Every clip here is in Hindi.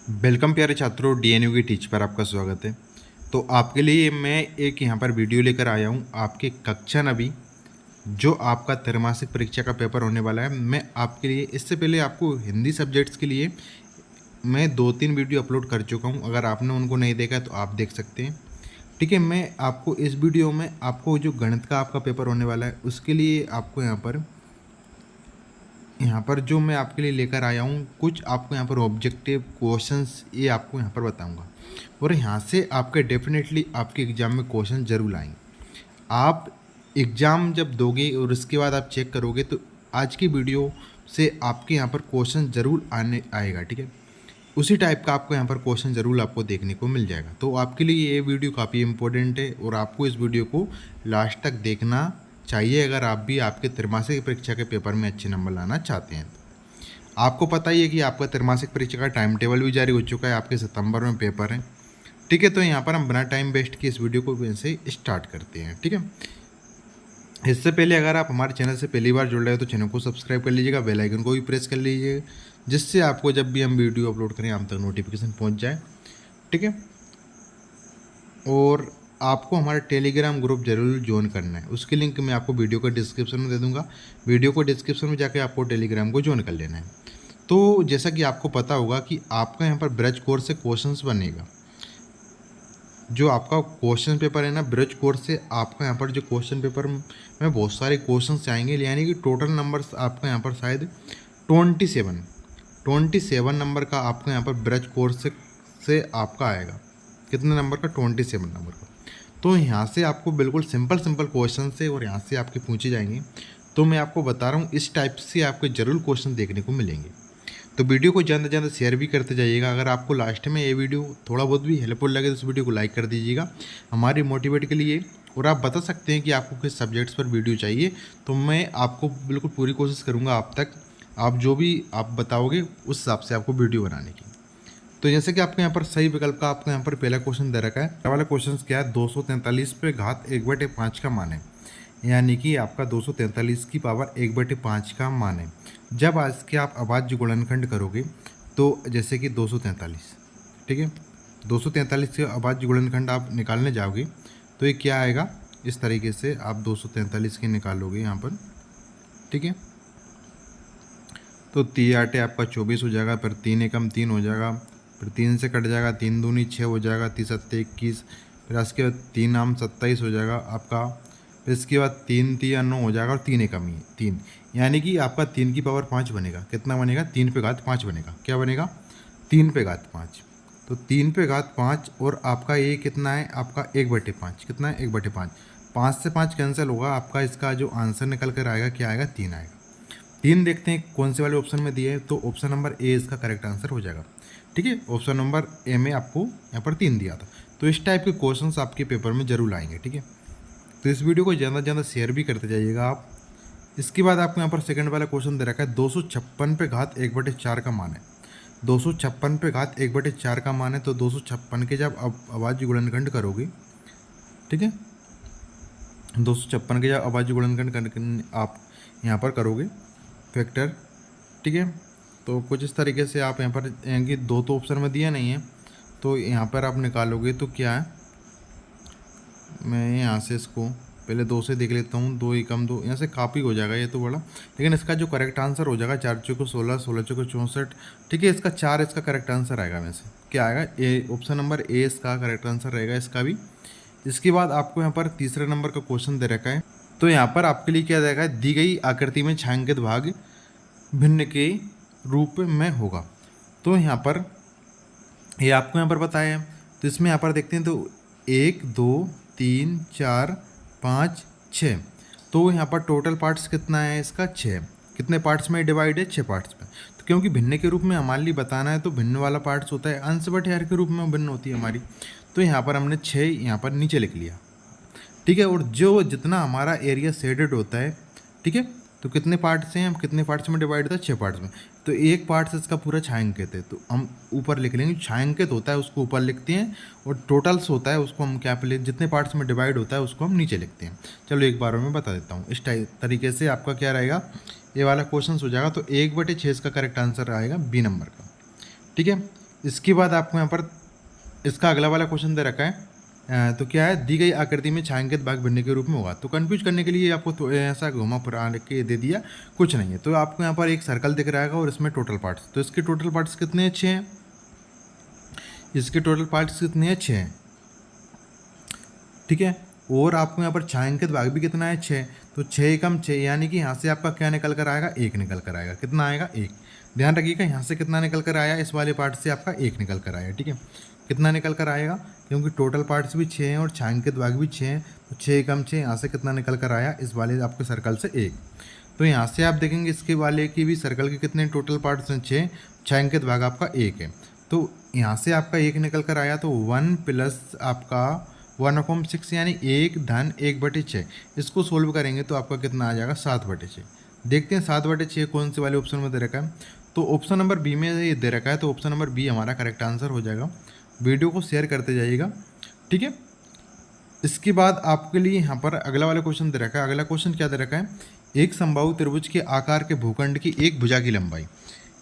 वेलकम प्यारे छात्रों, डीएनयू की टीच पर आपका स्वागत है। तो आपके लिए मैं एक यहाँ पर वीडियो लेकर आया हूँ। आपकी कक्षा नवी जो आपका त्रैमासिक परीक्षा का पेपर होने वाला है, मैं आपके लिए इससे पहले आपको हिंदी सब्जेक्ट्स के लिए मैं 2-3 वीडियो अपलोड कर चुका हूँ। अगर आपने उनको नहीं देखा तो आप देख सकते हैं। ठीक है, मैं आपको इस वीडियो में आपको जो गणित का आपका पेपर होने वाला है उसके लिए आपको यहाँ पर जो मैं आपके लिए लेकर आया हूँ, कुछ आपको यहाँ पर ऑब्जेक्टिव क्वेश्चंस ये आपको यहाँ पर बताऊँगा और यहाँ से आपके डेफिनेटली आपके एग्ज़ाम में क्वेश्चन जरूर आएंगे। आप एग्ज़ाम जब दोगे और उसके बाद आप चेक करोगे तो आज की वीडियो से आपके यहाँ पर क्वेश्चन ज़रूर आने आएगा। ठीक है, उसी टाइप का आपको यहाँ पर क्वेश्चन ज़रूर आपको देखने को मिल जाएगा। तो आपके लिए ये वीडियो काफ़ी इंपॉर्टेंट है और आपको इस वीडियो को लास्ट तक देखना चाहिए अगर आप भी आपके त्रैमासिक परीक्षा के पेपर में अच्छे नंबर लाना चाहते हैं। आपको पता ही है कि आपका त्रैमासिक परीक्षा का टाइम टेबल भी जारी हो चुका है, आपके सितंबर में पेपर है। ठीक है, तो यहाँ पर हम बिना टाइम वेस्ट किए इस वीडियो को वैसे स्टार्ट करते हैं। ठीक है, इससे पहले अगर आप हमारे चैनल से पहली बार जुड़ रहे हो तो चैनल को सब्सक्राइब कर लीजिएगा, बेल आइकन को भी प्रेस कर लीजिएगा, जिससे आपको जब भी हम वीडियो अपलोड करें आप तक नोटिफिकेशन पहुंच जाए। ठीक है, और आपको हमारा टेलीग्राम ग्रुप जरूर ज्वाइन करना है, उसकी लिंक मैं आपको वीडियो को डिस्क्रिप्शन में दे दूंगा। वीडियो को डिस्क्रिप्शन में जाके आपको टेलीग्राम को ज्वाइन कर लेना है। तो जैसा कि आपको पता होगा कि आपका यहाँ पर ब्रज कोर्स से क्वेश्चंस बनेगा। जो आपका क्वेश्चन पेपर है ना, ब्रज कोर्स से आपका यहाँ पर जो क्वेश्चन पेपर में बहुत सारे क्वेश्चंस आएंगे, यानी कि टोटल नंबर्स आपका यहाँ पर शायद 27 नंबर का आपका यहाँ पर ब्रज कोर्स से आपका आएगा। कितने नंबर का? 27 नंबर का। तो यहाँ से आपको बिल्कुल सिंपल क्वेश्चन से और यहाँ से आपके पूछे जाएंगे। तो मैं आपको बता रहा हूँ इस टाइप से आपको ज़रूर क्वेश्चन देखने को मिलेंगे। तो वीडियो को ज़्यादा से ज़्यादा शेयर भी करते जाइएगा। अगर आपको लास्ट में ये वीडियो थोड़ा बहुत भी हेल्पफुल लगे तो इस वीडियो को लाइक कर दीजिएगा हमारी मोटिवेट के लिए। और आप बता सकते हैं कि आपको किस सब्जेक्ट्स पर वीडियो चाहिए, तो मैं आपको बिल्कुल पूरी कोशिश करूँगा आप जो भी आप बताओगे उस हिसाब से आपको वीडियो बनाने की। तो जैसे कि आपके यहाँ पर सही विकल्प का आपको यहाँ पर पहला क्वेश्चन दे रखा है। पहला वाला क्वेश्चन क्या है? 243 पे घात 1/5 का मान है, यानी कि आपका 243 की पावर 1/5 का मान है। जब आज के आप अभाज्य गुणनखंड करोगे तो जैसे कि 243, ठीक है, 243 के अभाज्य गुणनखंड आप निकालने जाओगे तो ये क्या आएगा? इस तरीके से आप 243 के निकालोगे यहाँ पर। ठीक है, तो 3 आटे आपका 24 हो जाएगा, फिर 3 एकम 3 हो जाएगा, फिर 3 से कट जाएगा, 3 दूनी 6 हो जाएगा, 3 सत्ते 21, फिर उसके बाद 3 आम 27 हो जाएगा आपका, फिर इसके बाद 3 3 9 हो जाएगा और 3 एकम ही 3, यानी कि आपका 3 की पावर 5 बनेगा। कितना बनेगा? 3 पे घात 5 बनेगा। क्या बनेगा? 3 पे घात 5। तो 3 पे घात 5 और आपका ये कितना है? आपका 1/5। कितना है? 1/5। 5 से 5 कैंसिल होगा, आपका इसका जो आंसर निकल कर आएगा क्या आएगा? 3 आएगा। 3 देखते हैं कौन से वाले ऑप्शन में दिए है, तो ऑप्शन नंबर ए इसका करेक्ट आंसर हो जाएगा। ठीक है, ऑप्शन नंबर ए में आपको यहाँ पर 3 दिया था। तो इस टाइप के क्वेश्चंस आपके पेपर में जरूर आएंगे। ठीक है, तो इस वीडियो को ज़्यादा से ज़्यादा शेयर भी करते जाइएगा आप। इसके बाद आपको यहाँ पर सेकंड वाला क्वेश्चन दे रखा है, 256 पे घात 1/4 का मान है। 256 पे घात 1/4 का मान है, तो 256 के जब अब अभाज्य गुणनखंड करोगे, ठीक है, 256 के जब अभाज्य गुणनखंड आप यहाँ पर करोगे फैक्टर, ठीक है, तो कुछ इस तरीके से आप यहाँ पर कि दो तो ऑप्शन में दिया नहीं है, तो यहाँ पर आप निकालोगे तो क्या है? मैं यहाँ से इसको पहले 2 से देख लेता हूँ। 2 एकम 2, यहाँ से काफ़ी हो जाएगा ये तो बड़ा, लेकिन इसका जो करेक्ट आंसर हो जाएगा 4 चौको 16, 16 चौको 64। ठीक है, इसका 4 इसका करेक्ट आंसर आएगा। वैसे क्या आएगा? ए, ऑप्शन नंबर ए इसका करेक्ट आंसर रहेगा इसका भी। इसके बाद आपको यहाँ पर तीसरे नंबर का क्वेश्चन दे रखा है, तो यहाँ पर आपके लिए क्या जाएगा? दी गई आकृति में छायांकित भाग भिन्न के रूप में होगा। तो यहाँ पर ये आपको यहाँ पर बताया है, तो इसमें यहाँ पर देखते हैं तो 1 2 3 4 5 6, तो यहाँ पर टोटल पार्ट्स कितना है इसका? 6। कितने पार्ट्स में डिवाइड है? 6 पार्ट्स में। तो क्योंकि भिन्न के रूप में हमारे लिए बताना है तो भिन्न वाला पार्ट्स होता है, अंश बटे हर के रूप में भिन्न होती है हमारी। तो यहाँ पर हमने 6 यहाँ पर नीचे लिख लिया। ठीक है, और जो जितना हमारा एरिया शेडेड होता है, ठीक है, तो कितने पार्ट्स हैं? हम कितने पार्ट्स में डिवाइड होता है? 6 पार्ट्स में। तो एक पार्ट से इसका पूरा छायांकित है, तो हम ऊपर लिख लेंगे। छायांकित होता है उसको ऊपर लिखते हैं, और टोटल्स होता है उसको हम क्या पे जितने पार्ट्स में डिवाइड होता है उसको हम नीचे लिखते हैं। चलो एक बार मैं बता देता हूँ। इस तरीके से आपका क्या रहेगा? ये वाला क्वेश्चन हो जाएगा। तो 1/6 इसका करेक्ट आंसर आएगा बी नंबर का। ठीक है, इसके बाद आपको यहाँ पर इसका अगला वाला क्वेश्चन दे रखा है, तो क्या है, दी गई आकृति में छायांकित भाग भिन्न के रूप में होगा। तो कंफ्यूज करने के लिए आपको तो ऐसा घुमा फिरा के दे दिया, कुछ नहीं है। तो आपको यहाँ पर एक सर्कल दिख रहा है और इसमें टोटल पार्ट्स, तो इसके टोटल पार्ट्स कितने अच्छे हैं, इसके टोटल पार्ट्स कितने अच्छे हैं, ठीक है। और आपको यहाँ पर छायांकित भाग भी कितना है, 6। तो 6 कम 6, यानी कि यहाँ से आपका क्या निकल कर आएगा, 1 निकल कर आएगा। कितना आएगा, 1। ध्यान रखिएगा यहाँ से कितना निकल कर आया, इस वाले पार्ट से आपका 1 निकल कर आया, ठीक है। कितना निकल कर आएगा, क्योंकि टोटल पार्ट्स भी 6 हैं और छायांकित भाग भी 6 हैं, तो 6 कम 6, यहाँ से कितना निकल कर आया, इस वाले आपके सर्कल से 1। तो यहाँ से आप देखेंगे इसके वाले की भी सर्कल के कितने टोटल पार्ट्स हैं, 6, छायांकित भाग आपका 1 है। तो यहाँ से आपका 1 निकल कर आया, तो 1 प्लस आपका 1/6 यानी 1 धन 1/6। इसको सोल्व करेंगे तो आपका कितना आ जाएगा, 7/6। देखते हैं 7/6 कौन से वाले ऑप्शन में दे रखा है। तो ऑप्शन नंबर बी में ये दे रखा है, तो ऑप्शन नंबर बी हमारा करेक्ट आंसर हो जाएगा। वीडियो को शेयर करते जाइएगा, ठीक है। इसके बाद आपके लिए यहाँ पर अगला वाला क्वेश्चन दे रखा है। अगला क्वेश्चन क्या दे रखा है, एक समबाहु त्रिभुज के आकार के भूखंड की एक भुजा की लंबाई,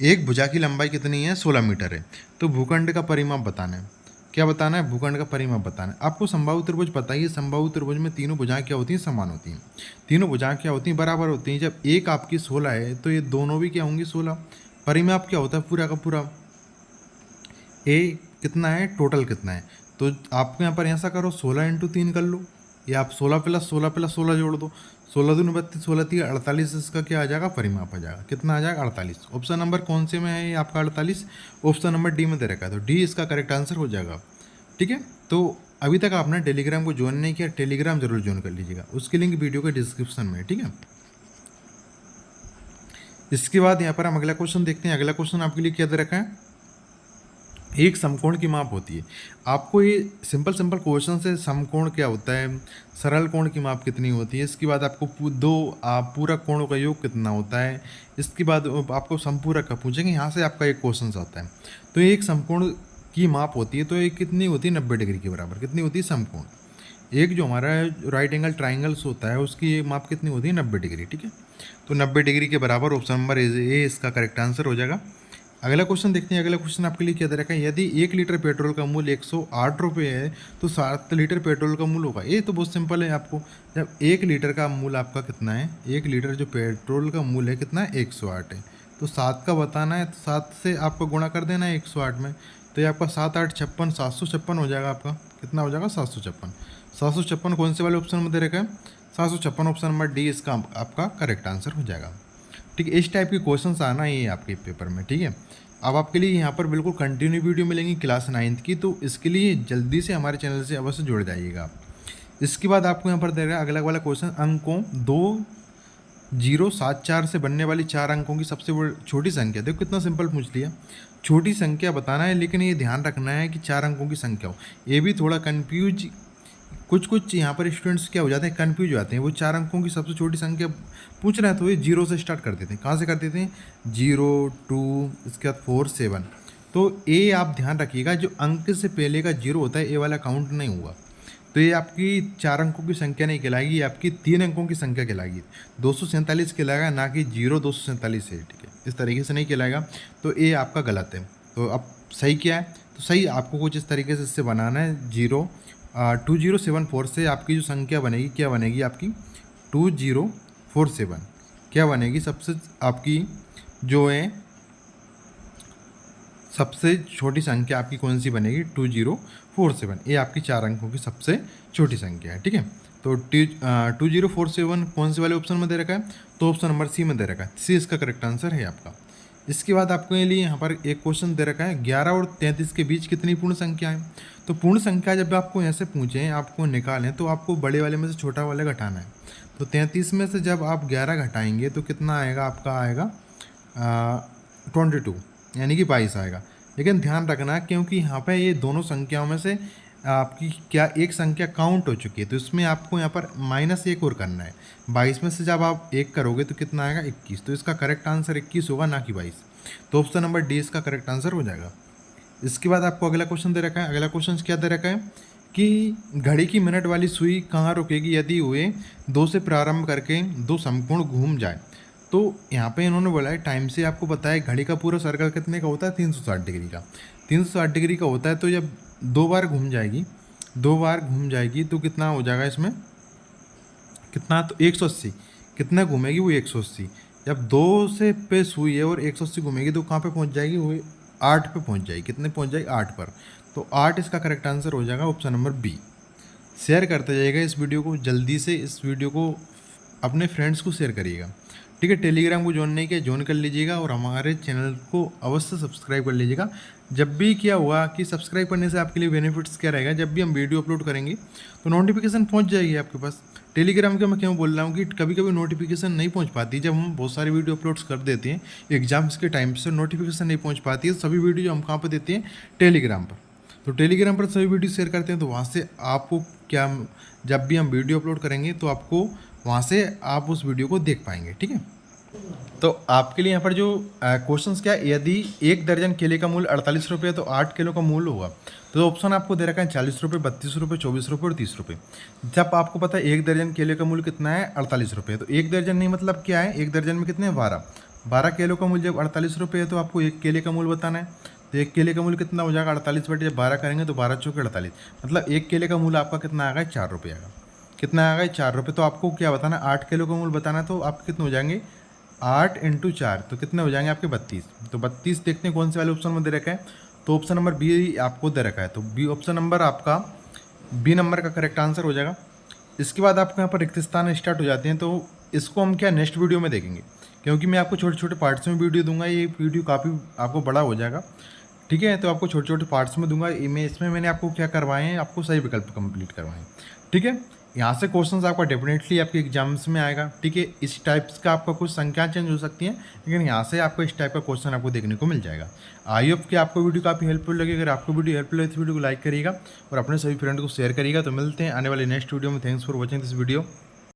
एक भुजा की लंबाई कितनी है, 16 मीटर है। तो भूखंड का परिमाप बताना है। क्या बताना है, भूखंड का परिमाप बताना है। आपको समबाहु त्रिभुज पता ही है, समबाहु त्रिभुज में तीनों भुजाएं क्या होती हैं, समान होती हैं। तीनों भुजाएं क्या होती हैं, बराबर होती हैं। जब एक आपकी 16 है तो ये दोनों भी क्या होंगी, 16। परिमाप क्या होता है, पूरा का पूरा ए कितना है, टोटल कितना है। तो आपको यहाँ पर ऐसा करो, 16 × 3 कर लो, या आप 16 + 16 + 16 जोड़ दो। 16 दूनी 32, 16 3 48, इसका क्या आ जाएगा, परिमाप आ जाएगा। कितना आ जाएगा, 48। ऑप्शन नंबर कौन से में है ये आपका, 48। ऑप्शन नंबर डी में दे रखा है, तो डी इसका करेक्ट आंसर हो जाएगा, ठीक है। तो अभी तक आपने टेलीग्राम को ज्वाइन नहीं किया, टेलीग्राम जरूर ज्वाइन कर लीजिएगा, उसकी लिंक वीडियो के डिस्क्रिप्शन में है, ठीक है। इसके बाद यहाँ पर हम अगला क्वेश्चन देखते हैं। अगला क्वेश्चन आपके लिए क्या दे रखा है, एक समकोण की माप होती है। आपको ये सिंपल क्वेश्चन से समकोण क्या होता है, सरल कोण की माप कितनी होती है, इसके बाद आपको पूरक कोणों का योग कितना होता है, इसके बाद आपको समपूरक का पूछेंगे। यहाँ से आपका एक क्वेश्चन आता है। तो ये एक समकोण की माप होती है, तो ये कितनी होती है, 90 डिग्री के बराबर। कितनी होती है समकोण, एक जो हमारा राइट एंगल ट्राइंगल्स होता है उसकी माप कितनी होती है, 90 डिग्री, ठीक है। तो 90 डिग्री के बराबर ऑप्शन नंबर ए इसका करेक्ट आंसर हो जाएगा। अगला क्वेश्चन देखते हैं। अगला क्वेश्चन आपके लिए क्या दे रखा है, यदि 1 लीटर पेट्रोल का मूल्य 108 रुपये है तो 7 लीटर पेट्रोल का मूल्य होगा। ये तो बहुत सिंपल है। आपको जब 1 लीटर का मूल्य आपका कितना है, 1 लीटर जो पेट्रोल का मूल्य है कितना है, 108 है। तो 7 का बताना है, तो 7 से आपको गुणा कर देना है 108 में। तो ये आपका 7 8 56, 756 हो जाएगा। आपका कितना हो जाएगा, 756। 756 कौन से वाले ऑप्शन में दे रखा है, 756 ऑप्शन नंबर डी इसका आपका करेक्ट आंसर हो जाएगा, ठीक है। इस टाइप के क्वेश्चंस आना ही है आपके पेपर में, ठीक है। अब आपके लिए यहाँ पर बिल्कुल कंटिन्यू वीडियो मिलेंगी क्लास 9th की, तो इसके लिए जल्दी से हमारे चैनल से अवश्य जुड़ जाइएगा। इसके बाद आपको यहाँ पर दे रहा है अगला वाला क्वेश्चन, अंकों 2074 से बनने वाली 4 अंकों की सबसे छोटी संख्या। देखो कितना सिंपल पूछ लिया, छोटी संख्या बताना है, लेकिन ये ध्यान रखना है कि 4 अंकों की संख्या हो। ये भी थोड़ा कन्फ्यूज, कुछ यहाँ पर स्टूडेंट्स क्या हो जाते हैं, कन्फ्यूज हो जाते हैं। वो 4 अंकों की सबसे छोटी संख्या पूछ रहे हैं तो ये 0 से स्टार्ट कर देते हैं। कहाँ से कर देते हैं, 0 2, इसके बाद 4 7। तो ए आप ध्यान रखिएगा, जो अंक से पहले का 0 होता है, ए वाला काउंट नहीं हुआ। तो ये आपकी 4 अंकों की संख्या नहीं कहलाएगी, ये आपकी 3 अंकों की संख्या कहलाएगी। 247 कहलाएगा, ना कि 0 247 है, ठीक है। इस तरीके से नहीं कहलाएगा, तो ए आपका गलत है। तो अब सही क्या है, तो सही आपको कुछ इस तरीके से इससे बनाना है। 2074 से आपकी जो संख्या बनेगी, क्या बनेगी आपकी, 2047 क्या बनेगी, सबसे आपकी जो है सबसे छोटी संख्या आपकी कौन सी बनेगी, 2047। ये आपकी 4 अंकों की सबसे छोटी संख्या है, ठीक है। तो 2047 कौन से वाले ऑप्शन में दे रखा है, तो ऑप्शन नंबर सी में दे रखा है। सी इसका करेक्ट आंसर है आपका। इसके बाद आपके लिए यहाँ पर एक क्वेश्चन दे रखा है, 11 और 33 के बीच कितनी पूर्ण संख्या है। तो पूर्ण संख्या जब आपको ऐसे पूछें, आपको निकालें, तो आपको बड़े वाले में से छोटा वाले घटाना है। तो 33 में से जब आप 11 घटाएंगे तो कितना आएगा, आपका आएगा 22, यानी कि 22 आएगा। लेकिन ध्यान रखना, क्योंकि यहाँ पे ये दोनों संख्याओं में से आपकी क्या एक संख्या काउंट हो चुकी है, तो इसमें आपको यहाँ पर -1 और करना है। 22 में से जब आप 1 करोगे तो कितना आएगा, 21। तो इसका करेक्ट आंसर 21 होगा, ना कि 22। तो ऑप्शन नंबर डी इसका करेक्ट आंसर हो जाएगा। इसके बाद आपको अगला क्वेश्चन दे रखा है। अगला क्वेश्चन क्या दे रखा है कि घड़ी की मिनट वाली सुई कहाँ रुकेगी यदि वे 2 से प्रारंभ करके 2 समकोण घूम जाए। तो यहाँ पे इन्होंने बोला है टाइम से आपको पता है घड़ी का पूरा सर्कल कितने का होता है, 360 डिग्री का। 360 डिग्री का होता है, तो जब 2 बार घूम जाएगी तो कितना हो जाएगा इसमें, कितना, तो 180, कितना घूमेगी वो 180। जब 2 से पे सुई है और 180 घूमेगी तो कहाँ पे पहुँच जाएगी वो, 8 पे पहुँच जाएगी। कितने पहुँच जाएगी, 8 पर। तो 8 इसका करेक्ट आंसर हो जाएगा ऑप्शन नंबर बी। शेयर करते जाइएगा इस वीडियो को, जल्दी से इस वीडियो को अपने फ्रेंड्स को शेयर करिएगा, ठीक है। टेलीग्राम को ज्वाइन नहीं किया, ज्वाइन कर लीजिएगा और हमारे चैनल को अवश्य सब्सक्राइब कर लीजिएगा। जब भी क्या हुआ कि सब्सक्राइब करने से आपके लिए बेनिफिट्स क्या रहेगा, जब भी हम वीडियो अपलोड करेंगे तो नोटिफिकेशन पहुंच जाएगी आपके पास। टेलीग्राम के मैं क्यों बोल रहा हूँ कि कभी कभी नोटिफिकेशन नहीं पहुंच पाती, जब हम बहुत सारी वीडियो अपलोड्स कर देते हैं एग्जाम्स के टाइम से नोटिफिकेशन नहीं पहुँच पाती है। सभी वीडियो हम कहाँ पर देते हैं, टेलीग्राम पर। तो टेलीग्राम पर सभी वीडियो शेयर करते हैं, तो वहाँ से आपको क्या, जब भी हम वीडियो अपलोड करेंगे तो आपको वहाँ से आप उस वीडियो को देख पाएंगे, ठीक है। तो आपके लिए यहाँ पर जो क्वेश्चंस क्या, यदि 1 दर्जन केले का मूल्य 48 रुपये है तो 8 किलो का मूल्य होगा। तो ऑप्शन आपको दे रखा है 40 रुपये, 32 रुपये, 24 रुपये और 30 रुपये। जब आपको पता है 1 दर्जन केले का मूल्य कितना है, 48 रुपये, तो 1 दर्जन नहीं मतलब क्या है, 1 दर्जन में कितने हैं, 12 किलो का मूल्य जब 48 रुपये है तो आपको 1 केले का मूल्य बताना है। तो 1 केले का मूल्य कितना हो जाएगा, 48 बटे जब 12 करेंगे तो 12 चौके 48, मतलब 1 केले का मूल्य आपका कितना आएगा, 4 रुपये आएगा। कितना आएगा, 4 रुपये। तो आपको क्या बताना है, 8 किलो का मूल्य बताना है, तो आपके कितने हो जाएंगे, 8 × 4 तो कितने हो जाएंगे आपके 32। तो 32 देखते हैं कौन से वाले ऑप्शन में दे रखा है, तो ऑप्शन नंबर बी आपको दे रखा है। तो बी ऑप्शन नंबर आपका बी नंबर का करेक्ट आंसर हो जाएगा। इसके बाद आपको यहाँ पर रिक्त स्थान स्टार्ट हो जाते हैं, तो इसको हम क्या नेक्स्ट वीडियो में देखेंगे, क्योंकि मैं आपको छोटे छोटे पार्ट्स में वीडियो दूंगा। ये वीडियो काफ़ी आपको बड़ा हो जाएगा, ठीक है। तो आपको छोटे छोटे पार्ट्स में दूंगा। इसमें मैंने आपको क्या करवाए हैं, आपको सही विकल्प कंप्लीट करवाए हैं, ठीक है। यहाँ से क्वेश्चंस आपका डेफिनेटली आपके एग्जाम्स में आएगा, ठीक है। इस टाइप्स का आपका कुछ संख्या चेंज हो सकती है, लेकिन यहाँ से आपको इस टाइप का क्वेश्चन आपको देखने को मिल जाएगा। आई होप कि आपको वीडियो काफ़ी हेल्पफुल लगे। अगर आपको वीडियो हेल्पफुल है इस वीडियो को लाइक करिएगा और अपने सभी फ्रेंड को शेयर करिएगा। तो मिलते हैं आने वाले नेक्स्ट वीडियो में। Thanks for watching this video.